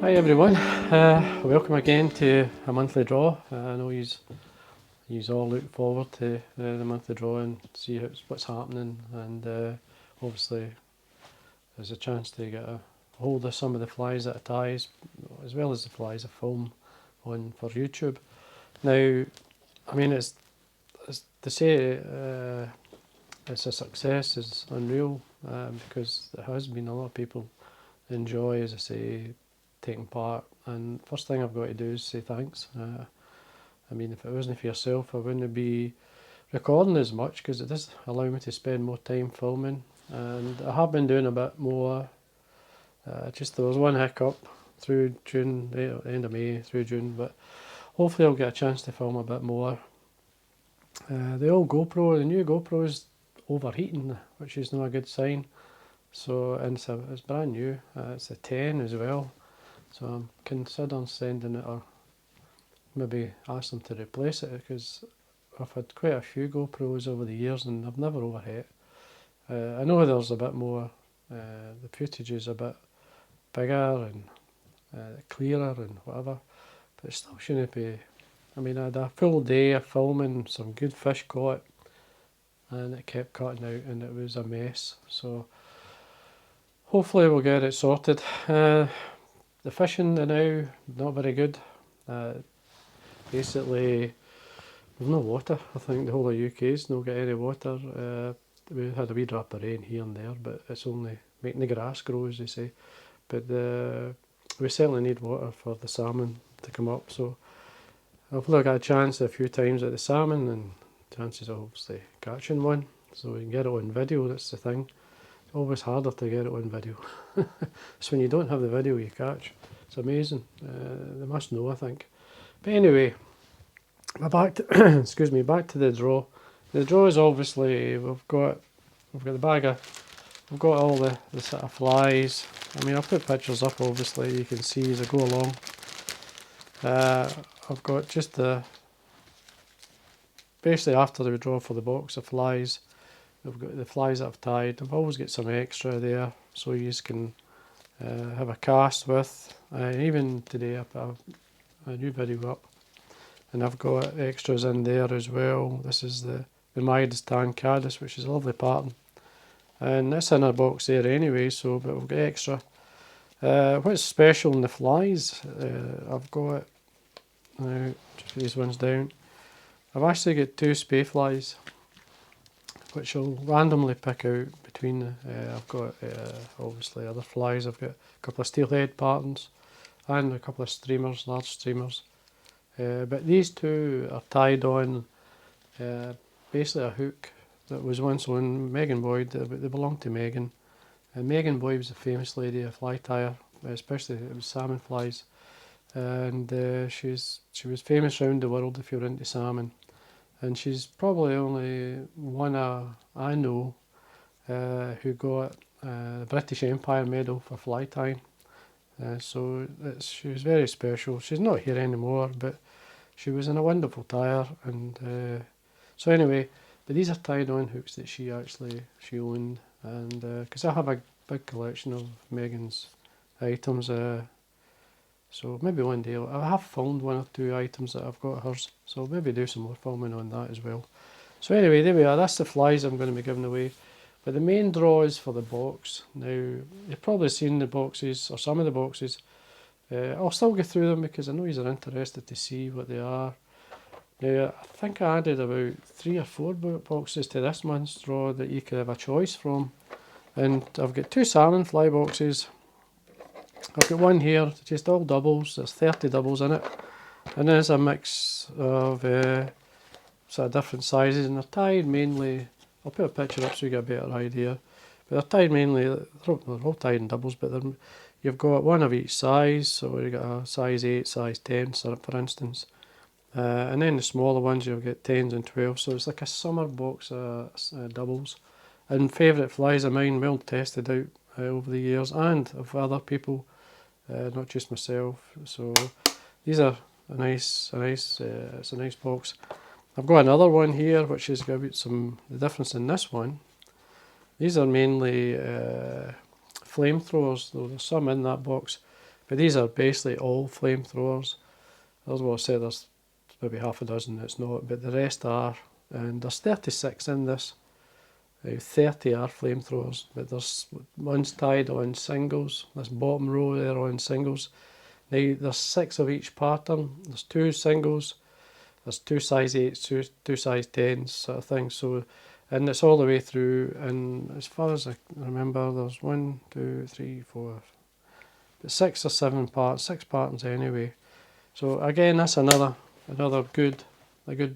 Hi everyone, welcome again to a monthly draw. I know you all look forward to the monthly draw and see what's happening, and obviously there's a chance to get a hold of some of the flies that I tie, as well as the flies I film on for YouTube. Now, I mean, it's to say it's a success is unreal, because there has been a lot of people enjoy, as I say, taking part. And first thing I've got to do is say thanks. I mean, if it wasn't for yourself, I wouldn't be recording as much, because it does allow me to spend more time filming. And I have been doing a bit more. Just there was one hiccup through June, end of May through June, but hopefully I'll get a chance to film a bit more. The new GoPro is overheating, which is not a good sign. So, and it's brand new. It's a 10 as well. So I'm considering sending it, or maybe ask them to replace it, because I've had quite a few GoPros over the years and I've never overhit. I know there's a bit more, the footage is a bit bigger and clearer and whatever, but it still shouldn't be. I mean, I had a full day of filming, some good fish caught, and it kept cutting out and it was a mess. So hopefully we'll get it sorted. The fishing now, not very good. Basically, we've no water. I think the whole of UK's not got any water. We had a wee drop of rain here and there, but it's only making the grass grow, as they say. But we certainly need water for the salmon to come up. So hopefully I got a chance a few times at the salmon, and chances of obviously catching one, so we can get it on video. That's the thing. It's always harder to get it on video. It's when you don't have the video you catch. It's amazing. They must know, I think. But anyway, back to excuse me, back to the draw. The draw is obviously we've got the bag of, we've got all the sort of flies. I mean, I'll put pictures up. Obviously, you can see as I go along. I've got just basically after the draw for the box of flies. I've got the flies that I've tied. I've always got some extra there, so you can have a cast with. Even today I put a new video up, and I've got extras in there as well. This is the Midas Tan Caddis, which is a lovely pattern, and that's in a box there anyway. So, but we've got extra. What's special in the flies? I've got just put these ones down. I've actually got two spay flies, which I'll randomly pick out between I've got obviously other flies. I've got a couple of steelhead patterns and a couple of streamers, large streamers. But these two are tied on basically a hook that was once on Megan Boyd. They belong to Megan. And Megan Boyd was a famous lady, a fly tyer, especially it was salmon flies. And she was famous around the world if you're into salmon. And she's probably only one I know who got the British Empire Medal for fly tying. So she was very special. She's not here anymore, but she was in a wonderful tyer. And so anyway, but these are tied on hooks that she owned, and because I have a big collection of Megan's items. So maybe one day I have filmed one or two items that I've got hers, so maybe do some more filming on that as well. So anyway, there we are. That's the flies I'm going to be giving away. But the main draw is for the box. Now, you've probably seen the boxes, or some of the boxes. I'll still go through them because I know you're interested to see what they are. Now, I think I added about 3 or 4 boxes to this month's draw that you could have a choice from. And I've got 2 salmon fly boxes. I've got one here, just all doubles. There's 30 doubles in it, and there's a mix of sort of different sizes, and they're tied mainly. I'll put a picture up so you get a better idea. But they're tied mainly. They're all tied in doubles, but you've got one of each size. So you've got a size 8, size 10, for instance, and then the smaller ones you'll get 10s and 12s. So it's like a summer box of doubles. And favourite flies of mine, well tested out over the years, and of other people, not just myself. So these are it's a nice box. I've got another one here which has got the difference in this one. These are mainly flamethrowers, though there's some in that box, But these are basically all flamethrowers. As what I said, there's maybe half a dozen that's not, but the rest are. And there's 36 in this. 30 are flamethrowers, but one's tied on singles. This bottom row there on singles. Now there's 6 of each pattern. There's 2 singles. There's 2 size 8s, two size 10s sort of thing. So, and it's all the way through. And as far as I remember, there's 1, 2, 3, 4, but 6 or 7 parts, 6 patterns anyway. So again, that's another good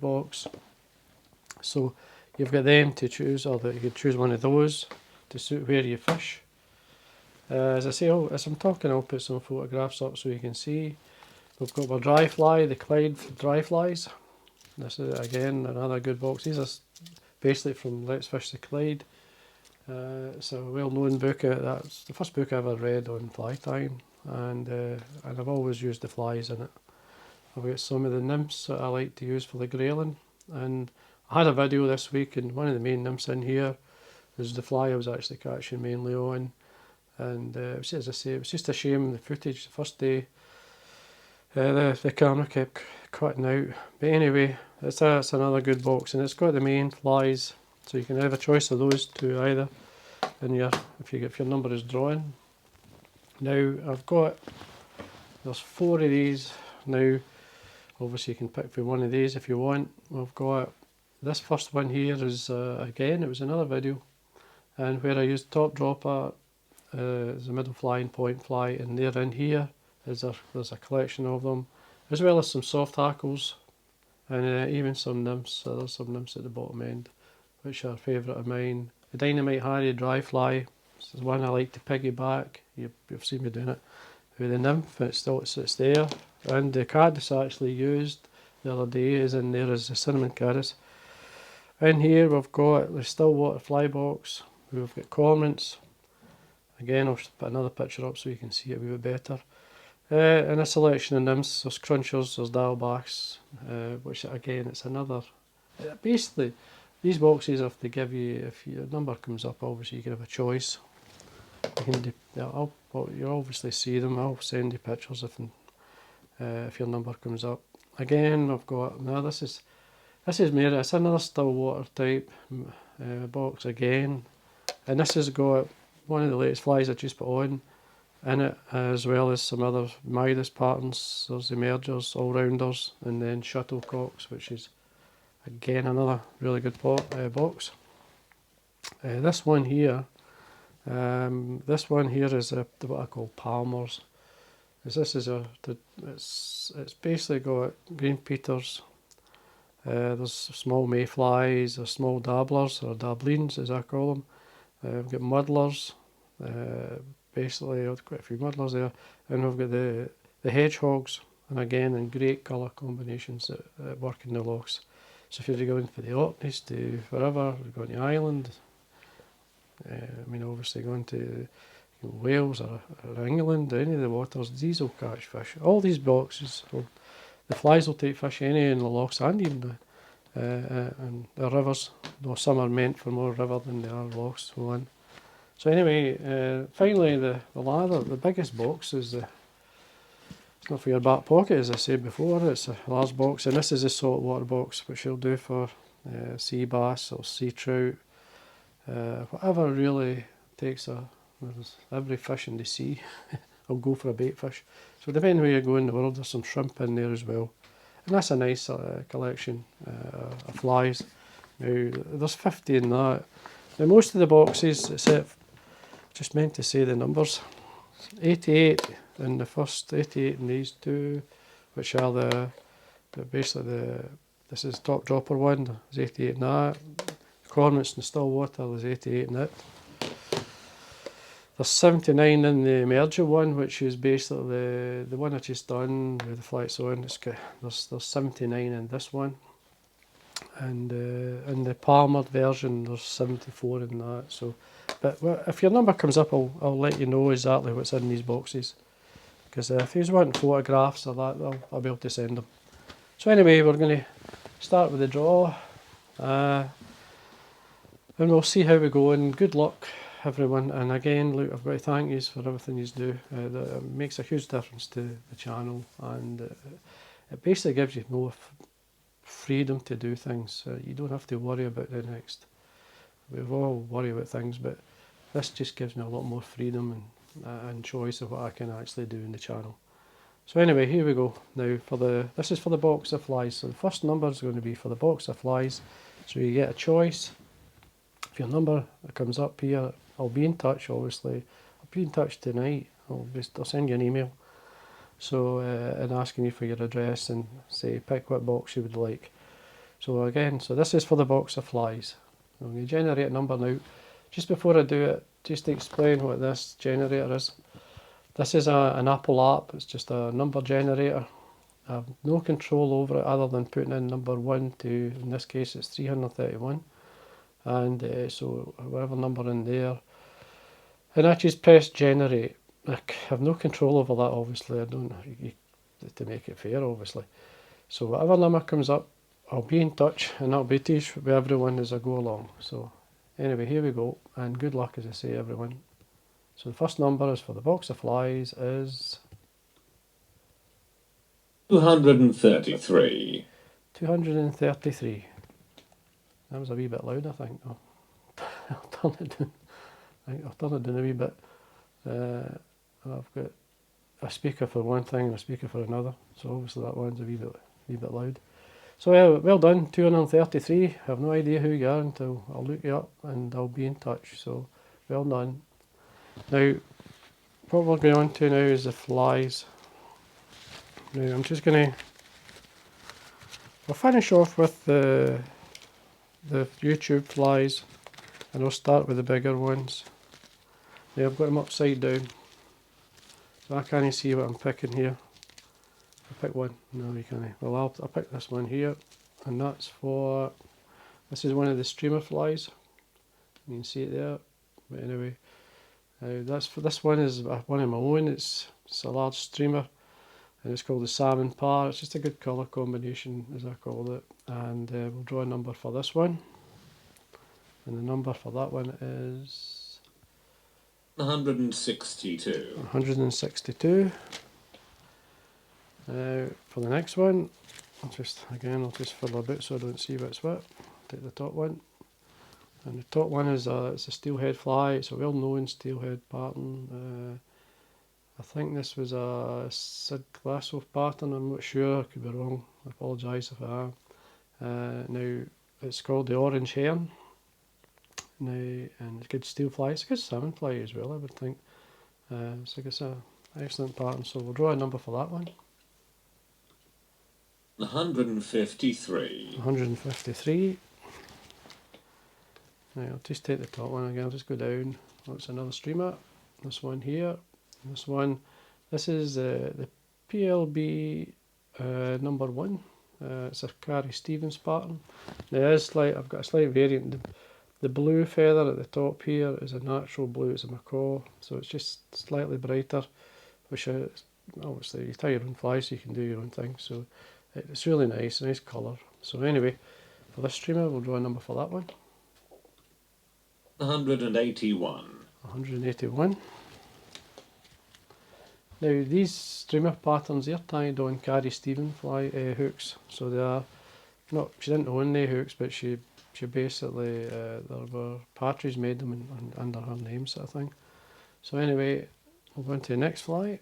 box. So you've got them to choose, or that you could choose one of those to suit where you fish. As I say, as I'm talking, I'll put some photographs up so you can see. We've got our dry fly, the Clyde dry flies. This is again another good box. These are basically from Let's Fish the Clyde. It's a well-known book. That's the first book I ever read on fly tying, and I've always used the flies in it. I've got some of the nymphs that I like to use for the grayling, and I had a video this week, and one of the main nymphs in here is the fly I was actually catching mainly on, and as I say, it was just a shame the footage the first day. The camera kept cutting out, but anyway, that's another good box, and it's got the main flies. So you can have a choice of those two either, and if your number is drawn. Now there's 4 of these. Now obviously you can pick for one of these if you want. We've got this first one here is again, it was another video, and where I used top dropper is a middle fly and point fly, and they're in here. There's a collection of them, as well as some soft hackles, and even some nymphs. There's some nymphs at the bottom end, which are a favourite of mine. The Dynamite Harry dry fly is one I like to piggyback. You've seen me doing it with the nymph. It's there, and the caddis I actually used the other day is in there as a cinnamon caddis. In here we've got the Stillwater fly box. We've got cormorants. Again, I'll just put another picture up so you can see it a wee bit better. And a selection of nymphs. There's crunchers, there's dialbacks, which again, it's another. Basically, these boxes, if they give you, if your number comes up, obviously you can have a choice. You'll obviously see them. I'll send you pictures if your number comes up. Again, I've got this is made. It's another Stillwater type box again, and this has got one of the latest flies I just put on in it, as well as some other Midas patterns. There's emergers, all-rounders, and then shuttlecocks, which is again another really good box. This one here is what I call Palmers. It's basically got green peters. There's small mayflies, there's small dabblers, or dabblines as I call them. We've got muddlers. Basically, I've got quite a few muddlers there, and we've got the hedgehogs, and again in great colour combinations that work in the lochs. So if you're going for the Orkneys to wherever, you're going to Ireland, obviously going to Wales or England, any of the waters, these will catch fish. All these boxes, the flies will take fish any in the lochs and even and the rivers. Though some are meant for more river than they are lochs. So anyway, finally the ladder, the biggest box is it's not for your back pocket, as I said before. It's a large box, and this is a saltwater box, which you'll do for sea bass or sea trout, whatever really takes every fish in the sea. I'll go for a bait fish. So depending where you go in the world, there's some shrimp in there as well, and that's a nice collection of flies. Now there's 50 in that. Now most of the boxes, except just meant to say the numbers, 88 in the first, 88 in these two, which are this is top dropper one, there's 88 in that. Cormorants in Stillwater, there's 88 in it. There's 79 in the emerger one, which is basically the one I just done with the flights on. There's 79 in this one, and in the palmered version there's 74 in that. So, but if your number comes up, I'll let you know exactly what's in these boxes, because if you want photographs or that, I'll be able to send them. So anyway, we're going to start with the draw, and we'll see how we go, and good luck everyone, and again, look, I've got to thank you for everything you do. It makes a huge difference to the channel, and it basically gives you more freedom to do things. You don't have to worry about the next. We all worry about things, but this just gives me a lot more freedom and choice of what I can actually do in the channel. So anyway, here we go. Now this is for the box of flies. So the first number is going to be for the box of flies. So you get a choice. If your number comes up here, I'll be in touch. Obviously, I'll be in touch tonight. I'll send you an email. So and asking you for your address and say pick what box you would like. So again, so this is for the box of flies. I'm going to generate a number now. Just before I do it, just to explain what this generator is. This is an Apple app. It's just a number generator. I have no control over it other than putting in number 1 to, in this case it's 331. And so whatever number in there. And I just press generate. I have no control over that, obviously. I don't, to make it fair, obviously. So whatever number comes up, I'll be in touch, and I'll be teaching with everyone as I go along. So anyway, here we go, and good luck, as I say, everyone. So the first number is for the box of flies is 233. 233. That was a wee bit loud, I think. Oh, I'll turn it down. I'll turn it down a wee bit. I've got a speaker for one thing and a speaker for another, so obviously that one's a wee bit loud. So well done, 233. I have no idea who you are until I'll look you up and I'll be in touch. So well done. Now, what we're going on to now is the flies. Now I'm just going to, I'll finish off with the YouTube flies, and I'll start with the bigger ones. Now I've got them upside down, so I can't see what I'm picking here. I pick one. No, you can't. Well, I'll pick this one here, and that's for. This is one of the streamer flies. You can see it there. But anyway, that's for this one is one of my own. It's a large streamer, and it's called the salmon par. It's just a good colour combination, as I call it. And we'll draw a number for this one, and the number for that one is 162. 162. For the next one, I'll just fiddle a bit so I don't see what's what. Take the top one, and the top one is it's a steelhead fly. It's a well-known steelhead pattern. I think this was a Sid Glasso pattern. I'm not sure. I could be wrong. I apologise if I am. Now it's called the orange heron. Now, and it's a good steel fly. It's a good salmon fly as well, I would think. So it's an excellent pattern. So we'll draw a number for that one. 153. 153. Now I'll just take the top one again. I'll just go down. Oh, it's another streamer. This one here. This one. This is the PLB number 1. It's a Carrie Stevens pattern. Now I've got a slight variant. The blue feather at the top here is a natural blue. It's a macaw, so it's just slightly brighter. Which obviously you tie your own flies, so you can do your own thing. So it's really nice colour. So anyway, for this streamer, we'll draw a number for that one. 181. 181. Now these streamer patterns, they're tied on Carrie Stevens fly hooks. So they are not. She didn't own the hooks, but she basically there were Partridge made them under her name, sort of thing. So anyway, we'll go on to the next fly,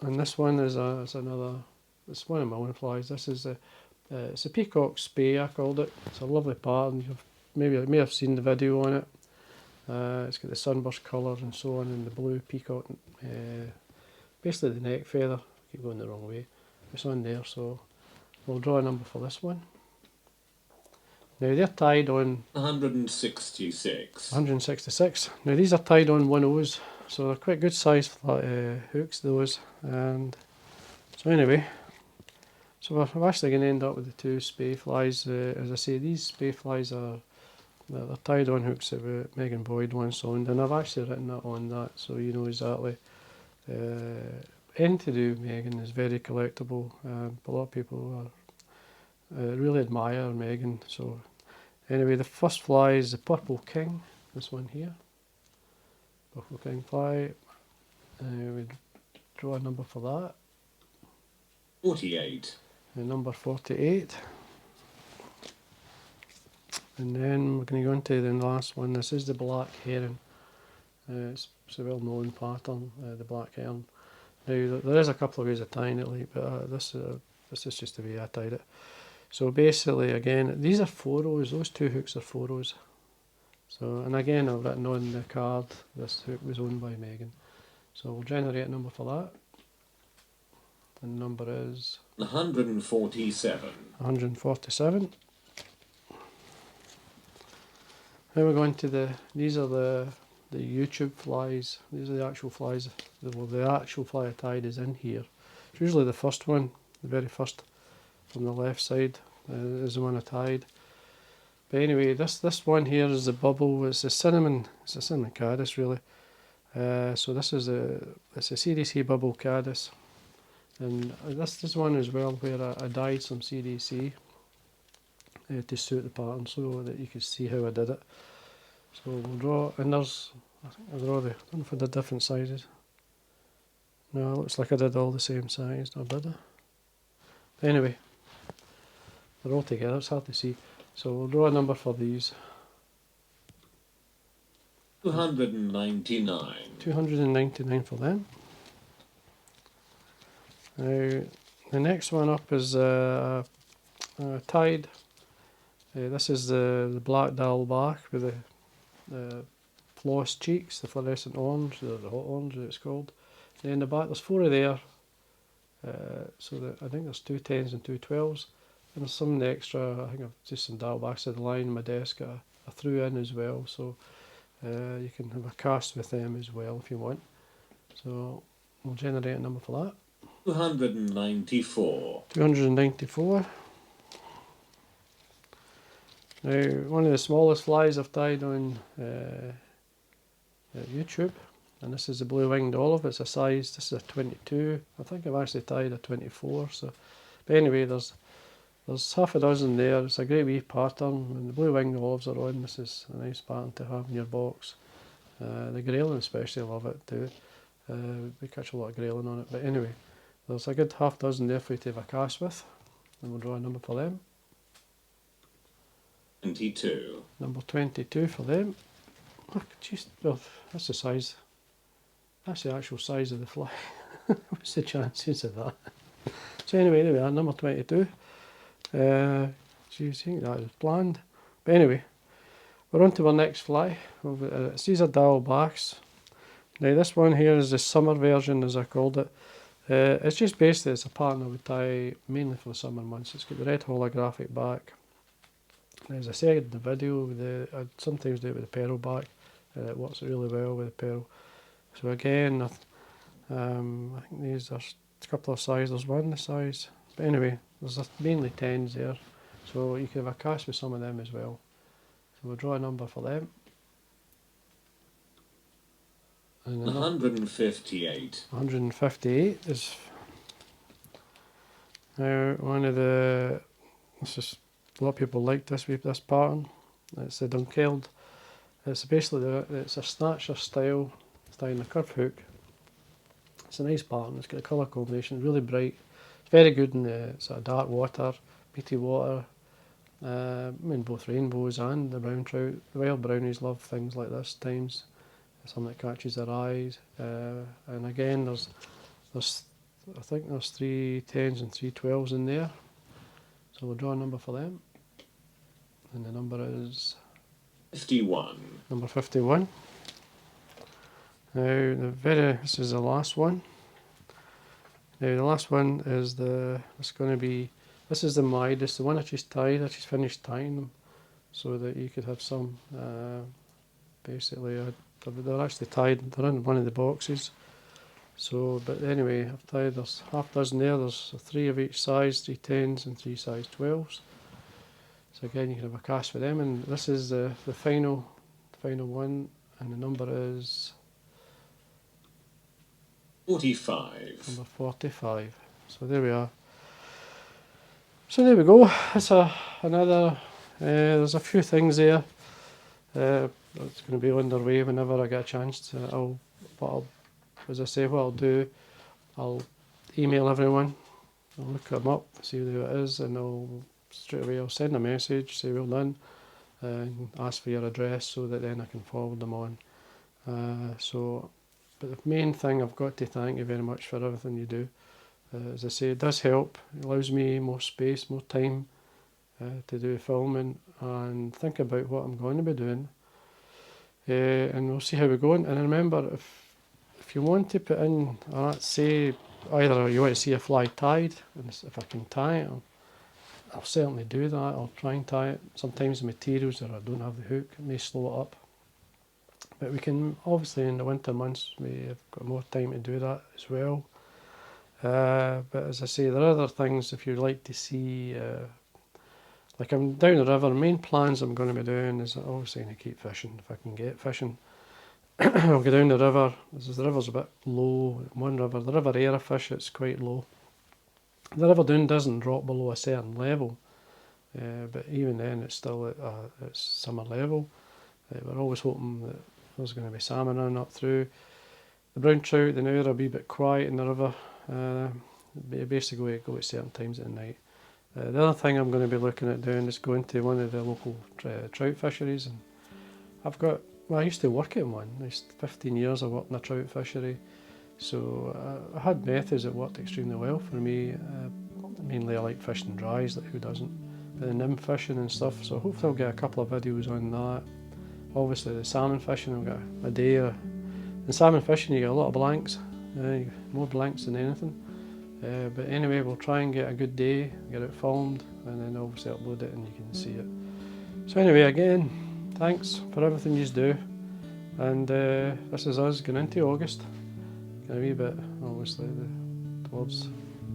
and this one is another. It's one of my own flies. This is it's a peacock spay, I called it. It's a lovely pattern. You may have seen the video on it. It's got the sunburst colours and so on, and the blue peacock. Basically the neck feather. I keep going the wrong way. It's on there, so we'll draw a number for this one. Now they're tied on 166. 166. Now these are tied on 1/0s, so they're quite good size hooks, those. And so anyway, so we're actually going to end up with the 2 spay flies. As I say, these spay flies they're tied on hooks that Megan Boyd once owned, and I've actually written that on that, so you know exactly. Anything to do with Megan is very collectible. A lot of people really admire Megan. So anyway, the first fly is the Purple King, this one here. buffalo king fly. We draw a number for that. 48. And number 48. And then we're going to go into the last one. This is the black heron. It's a well-known pattern, the black heron. Now there is a couple of ways of tying it, like, but this is just the way I tied it. So basically, again, these are 4 rows. Those 2 hooks are 4 rows. So, and again, I've written on the card this hook was owned by Megan. So we'll generate a number for that. And the number is 147. 147. Now we're going to these are the YouTube flies. These are the actual flies. Well, the actual fly I tied is in here. It's usually the first one, the very first from the left side is the one I tied. But anyway, this one here is the bubble. It's a cinnamon caddis really. So this is it's a CDC bubble caddis. And this one as well where I dyed some CDC to suit the pattern so that you can see how I did it. So we'll draw, and there's, I think I draw I don't know if I did different sizes. No, it looks like I did all the same size, or did I? But anyway, they're all together, it's hard to see. So we'll draw a number for these. 299. 299 for them. Now, the next one up is tied. This is the black dial back with the floss cheeks, the fluorescent orange, the hot orange that it's called. And in the back there's 4 of there, so that I think there's 2 10s and 2 12s. And there's some extra, I think I've just some dial backs at the line in my desk I threw in as well, so you can have a cast with them as well if you want. So we'll generate a number for that. 294. 294. Now, one of the smallest flies I've tied on YouTube, and this is the blue winged olive. It's a size, this is a 22. I think I've actually tied a 24. So, but anyway, there's half a dozen there. It's a great wee pattern, and the blue winged olives are on. This is a nice pattern to have in your box. The grayling especially love it too. We catch a lot of grayling on it. But anyway, there's a good half dozen there for you to have a cast with, and we'll draw a number for them. 22. Number 22 for them. Look, geez, well, that's the size. That's the actual size of the fly. What's the chances of that? So anyway, there we are, number 22. Geez, I think that was planned. But anyway, we're on to our next fly. These are dowel backs. Now this one here is the summer version, as I called it. It's just basically, it's a pattern I would tie mainly for the summer months. It's got the red holographic back. As I said in the video, I sometimes do it with the pearl back. It works really well with the pearl. So again, I think these are a couple of sizes. There's one the size. But anyway, there's mainly 10s there. So you can have a cast with some of them as well. So we'll draw a number for them. And 158. 158 is now one of the. This is a lot of people like this pattern. It's the Dunkeld. It's basically it's a snatcher style, tying a curved hook. It's a nice pattern. It's got a colour combination, really bright. It's very good in the sort of dark water, meaty water. I mean both rainbows and the brown trout. The wild brownies love things like this times. Something that catches their eyes. And again, there's I think there's 3 10s and 3 12s in there. So we'll draw a number for them. And the number is 51. number 51. Now this is the last one. Now the last one is this is the Midas, the one I just tied. I just finished tying them so that you could have some. Basically, they're actually tied. They're in one of the boxes. So, but anyway, I've tied. There's half dozen there. There's 3 of each size, 3 10s and 3 size 12s. So again, you can have a cast for them. And this is the final one, and the number is 45. number 45. So there we are. So there we go. That's another. There's a few things there. it's going to be on their way whenever I get a chance to. As I say, what I'll do, I'll email everyone, I'll look them up, see who it is, and straight away I'll send a message, say well done, and ask for your address so that then I can forward them on. But the main thing, I've got to thank you very much for everything you do. As I say, it does help. It allows me more space, more time to do filming and think about what I'm going to be doing. And we'll see how we're going. And remember, if you want to put in, say either you want to see a fly tied, and if I can tie it, I'll certainly do that. I'll try and tie it. Sometimes the materials, or I don't have the hook, it may slow it up. But we can, obviously in the winter months, we've got more time to do that as well. But as I say, there are other things if you'd like to see. Like I'm down the river, main plans I'm going to be doing is obviously going to keep fishing if I can get fishing. I'll go down the river. The river's a bit low. One river, the River Aire fish, it's quite low. The River Doon doesn't drop below a certain level, but even then it's still at its summer level. We're always hoping that there's going to be salmon running up through. The brown trout, they now are a wee bit quiet in the river. Basically go at certain times at night. The other thing I'm going to be looking at doing is going to one of the local trout fisheries, and I used to work at one. 15 years I worked in a trout fishery, so I had methods that worked extremely well for me. Mainly I like fishing dries, like who doesn't? But the nymph fishing and stuff, so hopefully I'll get a couple of videos on that. Obviously the salmon fishing, I've got a day. In salmon fishing you get a lot of blanks, more blanks than anything. But anyway, we'll try and get a good day, get it filmed, and then obviously upload it and you can see it. So anyway, again, thanks for everything you do. And this is us going into August. Getting a wee bit, obviously, towards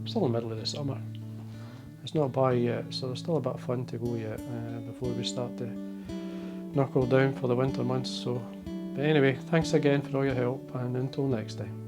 still in the middle of the summer. It's not by yet, so there's still a bit of fun to go yet before we start to knuckle down for the winter months. But anyway, thanks again for all your help, and until next time.